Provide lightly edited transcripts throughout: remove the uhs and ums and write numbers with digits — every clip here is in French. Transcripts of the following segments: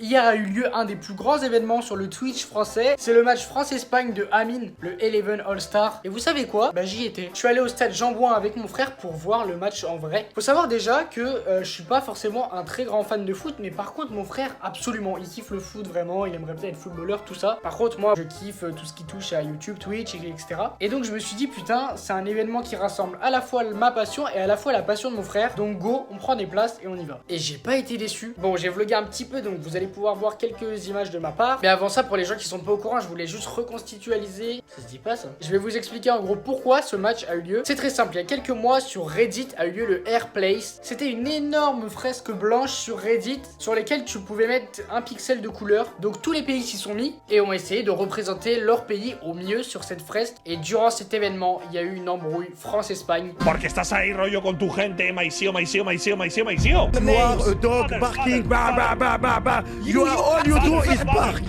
Hier a eu lieu un des plus grands événements sur le Twitch français. C'est le match France-Espagne de Amine, le Eleven All-Star. Et vous savez quoi? Bah j'y étais. Je suis allé au stade Jean-Bouin avec mon frère pour voir le match en vrai. Faut savoir déjà que je suis pas forcément un très grand fan de foot, mais par contre mon frère absolument, il kiffe le foot vraiment, il aimerait peut-être être footballeur, tout ça. Par contre moi je kiffe tout ce qui touche à YouTube, Twitch, etc. Et donc je me suis dit putain, c'est un événement qui rassemble à la fois ma passion et à la fois la passion de mon frère. Donc go, on prend des places et on y va. Et j'ai pas été déçu. Bon, j'ai vlogué un petit peu, donc vous allez pouvoir voir quelques images de ma part. Mais avant ça, pour les gens qui sont pas au courant, je voulais juste reconstitualiser. Ça se dit pas ça? Je vais vous expliquer en gros pourquoi ce match a eu lieu. C'est très simple, il y a quelques mois sur Reddit a eu lieu le Airplace. C'était une énorme fresque blanche sur Reddit sur lesquelles tu pouvais mettre un pixel de couleur. Donc tous les pays s'y sont mis et ont essayé de représenter leur pays au mieux sur cette fresque. Et durant cet événement, il y a eu une embrouille France-Espagne. Porque estás ahí rollo con tu gente, maïsio. Noir, a dog barking, bah bah bah bah bah. All you do is bark.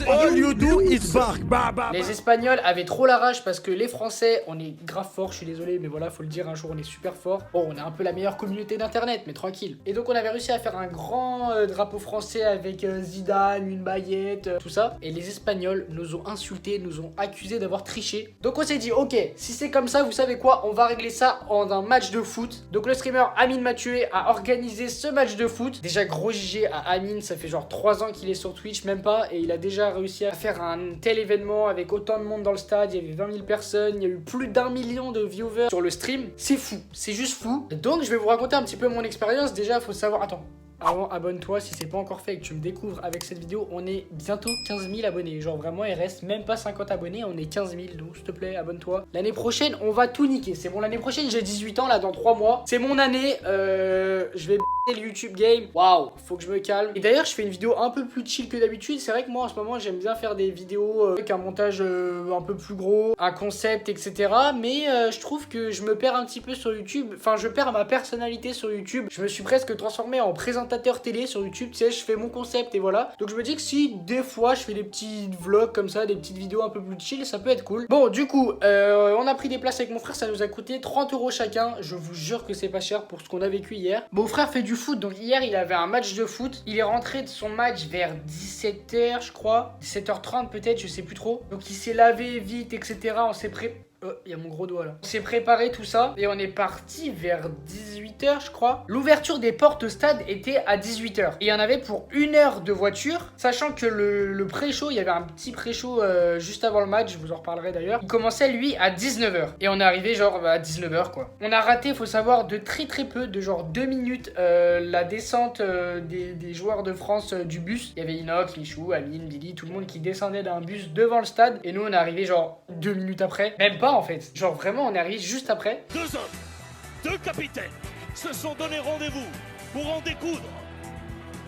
All you do is bark, bah bah. Les Espagnols avaient trop la rage parce que les Français, on est grave fort, je suis désolé, mais voilà, faut le dire, un jour on est super fort. Bon, on est un peu la meilleure communauté d'internet, mais tranquille. Et donc on avait réussi à faire un grand drapeau français avec Zidane, une baguette, tout ça. Et les Espagnols nous ont insultés, nous ont accusés d'avoir triché. Donc on s'est dit, ok, si c'est comme ça, vous savez quoi, on va régler ça en un match de foot. Donc le streamer Amine Mathieu a organisé ce match de foot. Déjà gros GG à Amine, ça fait genre 3 ans qu'il est sur Twitch, même pas, et il a déjà réussi à faire un tel événement avec autant de monde dans le stade. Il y avait 20 000 personnes, il y a eu plus d'1 million de viewers sur le stream. C'est fou, c'est juste fou. Donc je vais vous raconter un petit peu mon expérience. Déjà faut savoir, attends, avant, abonne-toi si c'est pas encore fait et que tu me découvres avec cette vidéo. On est bientôt 15 000 abonnés. Genre vraiment, il reste même pas 50 abonnés. On est 15 000. Donc s'il te plaît, abonne-toi. L'année prochaine, on va tout niquer. C'est bon, l'année prochaine, j'ai 18 ans là dans 3 mois. C'est mon année. Je vais le YouTube game. Waouh, faut que je me calme. Et d'ailleurs, je fais une vidéo un peu plus chill que d'habitude. C'est vrai que moi en ce moment, j'aime bien faire des vidéos avec un montage un peu plus gros, un concept, etc. Mais je trouve que je me perds un petit peu sur YouTube. Enfin, je perds ma personnalité sur YouTube. Je me suis presque transformé en présentateur télé sur YouTube, tu sais, je fais mon concept et voilà. Donc je me dis que si des fois je fais des petits vlogs comme ça, des petites vidéos un peu plus chill, ça peut être cool. Bon, du coup, on a pris des places avec mon frère, ça nous a coûté 30 € chacun. Je vous jure que c'est pas cher pour ce qu'on a vécu hier. Mon frère fait du foot, donc hier il avait un match de foot. Il est rentré de son match vers 17 h, je crois, 17 h 30 peut-être, je sais plus trop. Donc il s'est lavé vite, etc. On s'est préparé. Oh, il y a mon gros doigt là. On s'est préparé tout ça et on est parti vers 18 h, je crois. L'ouverture des portes au stade était à 18 h. Et il y en avait pour 1 heure de voiture, sachant que le pré-show, il y avait un petit pré-show juste avant le match, je vous en reparlerai d'ailleurs. Il commençait lui à 19 h. Et on est arrivé genre à 19 h quoi. On a raté, faut savoir, de très peu, de genre 2 minutes, la descente des joueurs de France du bus. Il y avait Inox, Michou, Amine, Billy, tout le monde qui descendait d'un bus devant le stade. Et nous on est arrivé genre 2 minutes après. Même pas en fait, genre vraiment on est arrivé juste après. 2 hommes, 2 capitaines se sont donné rendez-vous pour en découdre.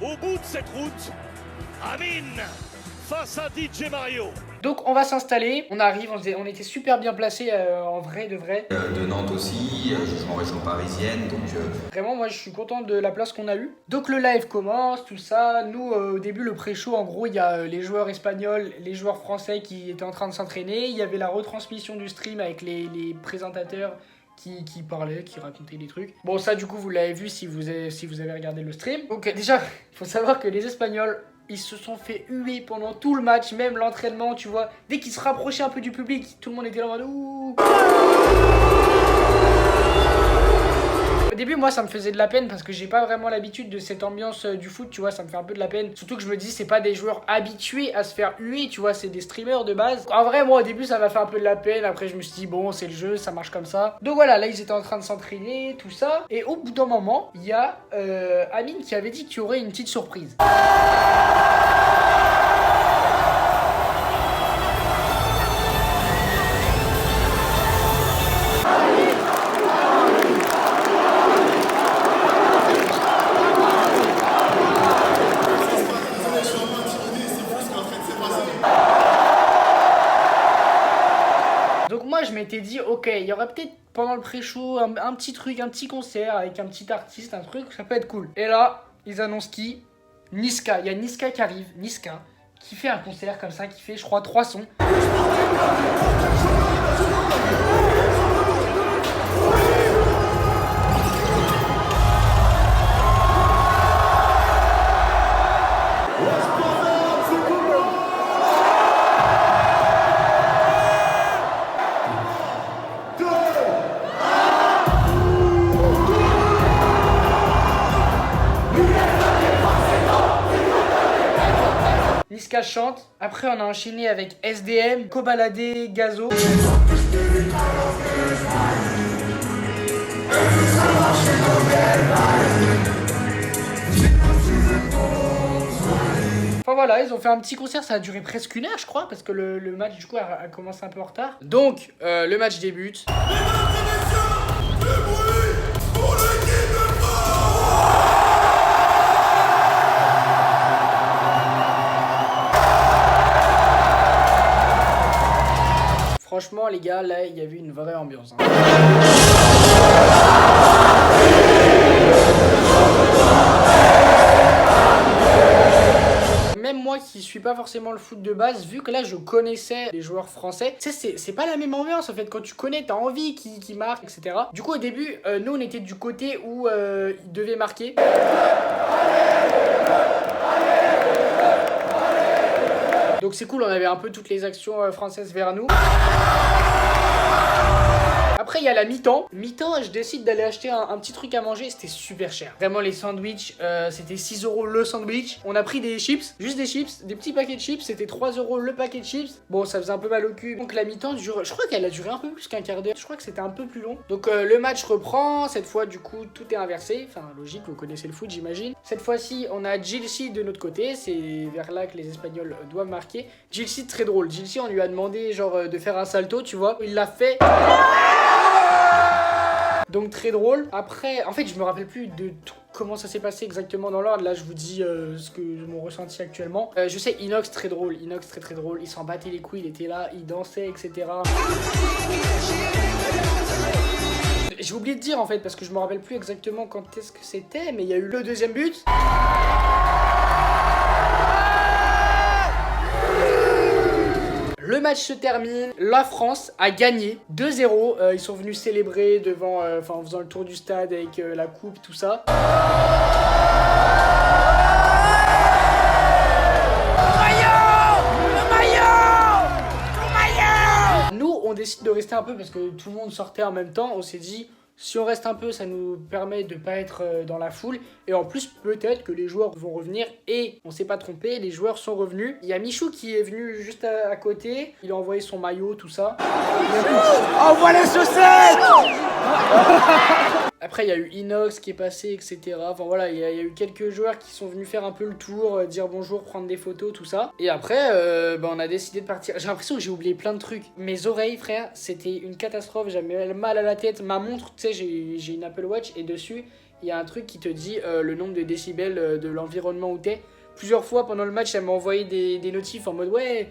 Au bout de cette route, Amine face à DJ Mario. Donc on va s'installer, on arrive, on était super bien placés en vrai de vrai. De Nantes aussi, je joue en région parisienne, donc... Vraiment moi je suis content de la place qu'on a eue. Donc le live commence, tout ça. Nous au début le pré-show, en gros il y a les joueurs espagnols, les joueurs français qui étaient en train de s'entraîner. Il y avait la retransmission du stream avec les présentateurs qui parlaient, qui racontaient des trucs. Bon ça du coup vous l'avez vu si vous avez regardé le stream. Donc déjà il faut savoir que les Espagnols, ils se sont fait huer pendant tout le match, même l'entraînement, tu vois. Dès qu'ils se rapprochaient un peu du public, tout le monde était là en mode ouh. Au début, moi, ça me faisait de la peine parce que j'ai pas vraiment l'habitude de cette ambiance du foot, tu vois, ça me fait un peu de la peine. Surtout que je me dis, c'est pas des joueurs habitués à se faire huer, tu vois, c'est des streamers de base. En vrai, moi, au début, ça m'a fait un peu de la peine. Après, je me suis dit, bon, c'est le jeu, ça marche comme ça. Donc voilà, là, ils étaient en train de s'entraîner, tout ça. Et au bout d'un moment, il y a Amine qui avait dit qu'il y aurait une petite surprise. Donc moi je m'étais dit ok, il y aurait peut-être pendant le pré-show un petit truc, un petit concert avec un petit artiste, un truc, ça peut être cool. Et là, ils annoncent qui? Niska, il y a Niska qui arrive, Niska, qui fait un concert comme ça, qui fait je crois 3 sons. Niska chante. Après, on a enchaîné avec SDM, Kobalade, Gazo. Enfin voilà, ils ont fait un petit concert, ça a duré presque 1 heure je crois, parce que le match du coup a commencé un peu en retard. Donc, le match débute. Franchement les gars, là il y avait une vraie ambiance. Même moi qui suis pas forcément le foot de base, vu que là je connaissais les joueurs français, tu sais c'est pas la même ambiance en fait, quand tu connais t'as envie qu'ils marquent, etc. Du coup au début, nous on était du côté où ils devaient marquer. Donc c'est cool, on avait un peu toutes les actions françaises vers nous. Après il y a la mi-temps. Mi-temps, je décide d'aller acheter un petit truc à manger, c'était super cher. Vraiment les sandwichs, c'était 6 € le sandwich. On a pris des chips, juste des chips, des petits paquets de chips, c'était 3 € le paquet de chips. Bon ça faisait un peu mal au cul. Donc la mi-temps dure, je crois qu'elle a duré un peu plus qu'un quart d'heure. Je crois que c'était un peu plus long. Donc le match reprend, cette fois du coup tout est inversé. Enfin logique, vous connaissez le foot j'imagine. Cette fois-ci on a Gilsi de notre côté, c'est vers là que les Espagnols doivent marquer. Gilsi très drôle, Gilsi on lui a demandé genre de faire un salto tu vois. Il l'a fait. Donc très drôle. Après, en fait, je me rappelle plus de tout comment ça s'est passé exactement dans l'ordre. Là, je vous dis ce que mon ressenti actuellement. Je sais, Inox très drôle. Inox très drôle. Il s'en battait les couilles, il était là, il dansait, etc. J'ai oublié de dire en fait, parce que je me rappelle plus exactement quand est-ce que c'était, mais il y a eu le deuxième but. Le match se termine, la France a gagné 2-0. Ils sont venus célébrer devant, en faisant le tour du stade avec la coupe, tout ça. Nous, on décide de rester un peu parce que tout le monde sortait en même temps. On s'est dit, si on reste un peu, ça nous permet de pas être dans la foule. Et en plus, peut-être que les joueurs vont revenir. Et on s'est pas trompé, les joueurs sont revenus. Il y a Michou qui est venu juste à côté. Il a envoyé son maillot, tout ça. Envoie les chaussettes. Après, il y a eu Inox qui est passé, etc. Enfin voilà, il y a eu quelques joueurs qui sont venus faire un peu le tour, dire bonjour, prendre des photos, tout ça. Et après, on a décidé de partir. J'ai l'impression que j'ai oublié plein de trucs. Mes oreilles, frère, c'était une catastrophe. J'avais mal à la tête. Ma montre, tu sais, j'ai une Apple Watch et dessus, il y a un truc qui te dit le nombre de décibels de l'environnement où t'es. Plusieurs fois pendant le match, elle m'a envoyé des notifs en mode ouais,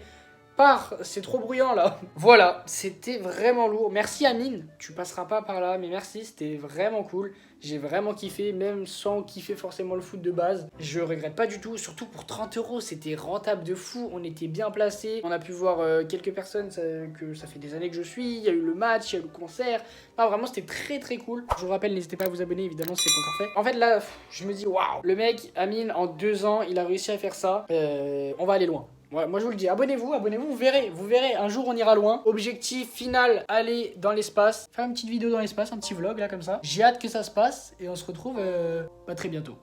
pars, c'est trop bruyant là. Voilà, c'était vraiment lourd. Merci Amine, tu passeras pas par là, mais merci, c'était vraiment cool. J'ai vraiment kiffé, même sans kiffer forcément le foot de base. Je regrette pas du tout, surtout pour 30 €, c'était rentable de fou. On était bien placés. On a pu voir quelques personnes que ça fait des années que je suis. Il y a eu le match, il y a eu le concert. Non, vraiment, c'était très cool. Je vous rappelle, n'hésitez pas à vous abonner, évidemment, si c'est pas encore fait. En fait, là, je me dis, waouh, le mec, Amine, en 2 ans, il a réussi à faire ça. On va aller loin. Ouais, moi je vous le dis, abonnez-vous, vous verrez, un jour on ira loin. Objectif final, aller dans l'espace, faire une petite vidéo dans l'espace, un petit vlog là comme ça. J'ai hâte que ça se passe et on se retrouve très bientôt.